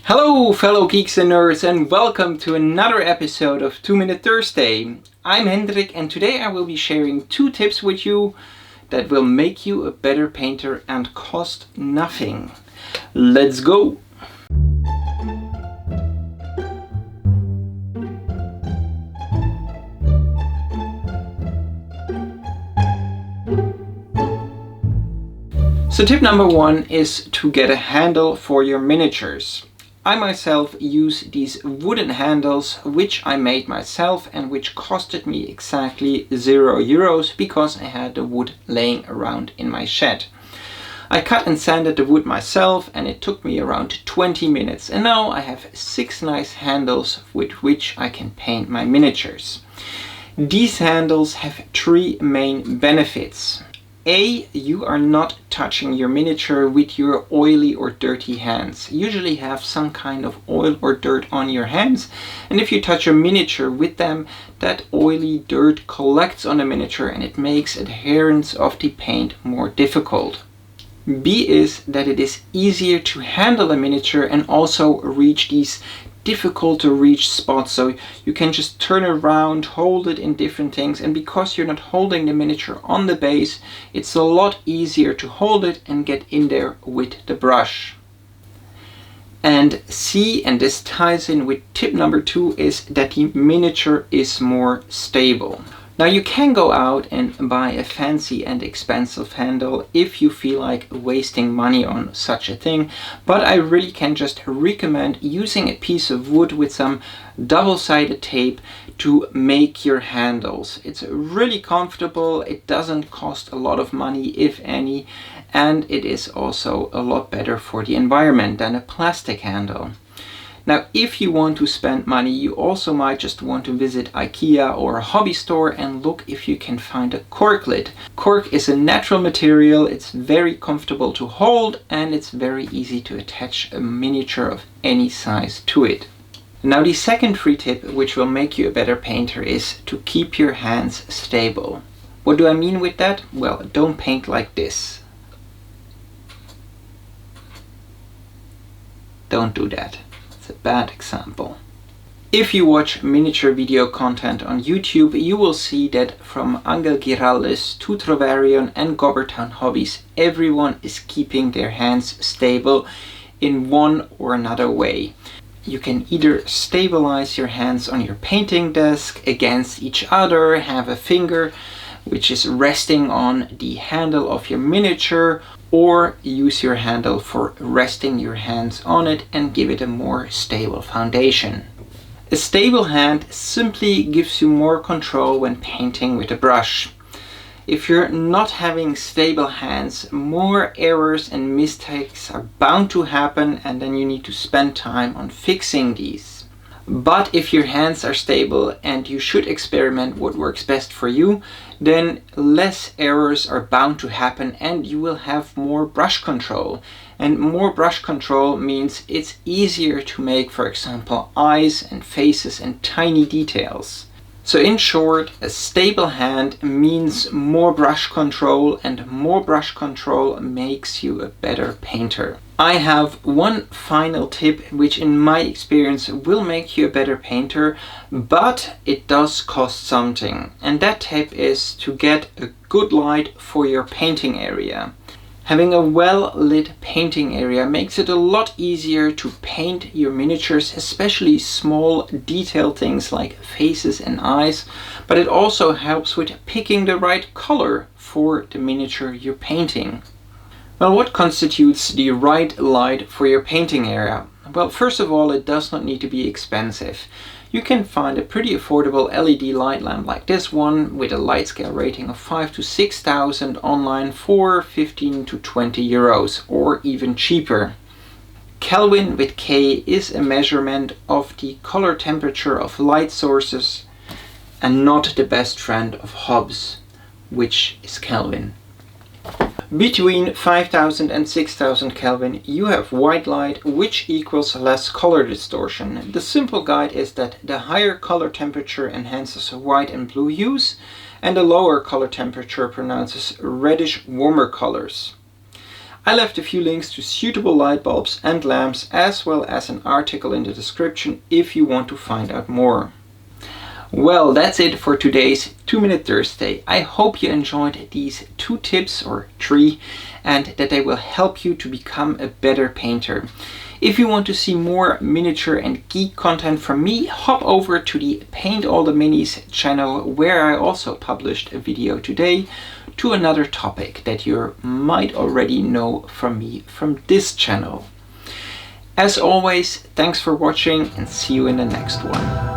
Hello fellow geeks and nerds, and welcome to another episode of 2 Minute Thursday. I'm Hendrik and today I will be sharing 2 tips with you that will make you a better painter and cost nothing. Let's go! So tip number 1 is to get a handle for your miniatures. I myself use these wooden handles which I made myself and which costed me exactly €0 because I had the wood laying around in my shed. I cut and sanded the wood myself and it took me around 20 minutes, and now I have 6 nice handles with which I can paint my miniatures. These handles have 3 main benefits. A, you are not touching your miniature with your oily or dirty hands. You usually have some kind of oil or dirt on your hands, and if you touch your miniature with them, that oily dirt collects on the miniature and it makes adherence of the paint more difficult. B is that it is easier to handle a miniature and also reach these difficult to reach spots, so you can just turn around, hold it in different things, and because you're not holding the miniature on the base, it's a lot easier to hold it and get in there with the brush. And C, and this ties in with tip number 2, is that the miniature is more stable. Now you can go out and buy a fancy and expensive handle if you feel like wasting money on such a thing, but I really can just recommend using a piece of wood with some double-sided tape to make your handles. It's really comfortable, it doesn't cost a lot of money if any, and it is also a lot better for the environment than a plastic handle. Now, if you want to spend money, you also might just want to visit IKEA or a hobby store and look if you can find a cork lid. Cork is a natural material, it's very comfortable to hold, and it's very easy to attach a miniature of any size to it. Now, the second free tip, which will make you a better painter, is to keep your hands stable. What do I mean with that? Well, don't paint like this. Don't do that. It's a bad example. If you watch miniature video content on YouTube, you will see that from Angel Giraldes to Trovarion and Gobbertown Hobbies, everyone is keeping their hands stable in one or another way. You can either stabilize your hands on your painting desk against each other, have a finger which is resting on the handle of your miniature, or use your handle for resting your hands on it and give it a more stable foundation. A stable hand simply gives you more control when painting with a brush. If you're not having stable hands, more errors and mistakes are bound to happen, and then you need to spend time on fixing these. But if your hands are stable and you should experiment what works best for you, then less errors are bound to happen and you will have more brush control. And more brush control means it's easier to make, for example, eyes and faces and tiny details. So in short, a stable hand means more brush control, and more brush control makes you a better painter. I have one final tip which in my experience will make you a better painter, but it does cost something. And that tip is to get a good light for your painting area. Having a well-lit painting area makes it a lot easier to paint your miniatures, especially small detailed things like faces and eyes, but it also helps with picking the right color for the miniature you're painting. Well, what constitutes the right light for your painting area? Well, first of all, it does not need to be expensive. You can find a pretty affordable LED light lamp like this one with a light scale rating of 5,000 to 6,000 online for 15 to 20 euros, or even cheaper. Kelvin with K is a measurement of the color temperature of light sources and not the best friend of Hobbes, which is Kelvin. Between 5000 and 6000 Kelvin you have white light, which equals less color distortion. The simple guide is that the higher color temperature enhances white and blue hues, and the lower color temperature pronounces reddish warmer colors. I left a few links to suitable light bulbs and lamps, as well as an article in the description if you want to find out more. Well, that's it for today's 2-Minute Thursday. I hope you enjoyed these 2 tips, or 3, and that they will help you to become a better painter. If you want to see more miniature and geek content from me, hop over to the Paint All the Minis channel, where I also published a video today to another topic that you might already know from me from this channel. As always, thanks for watching and see you in the next one.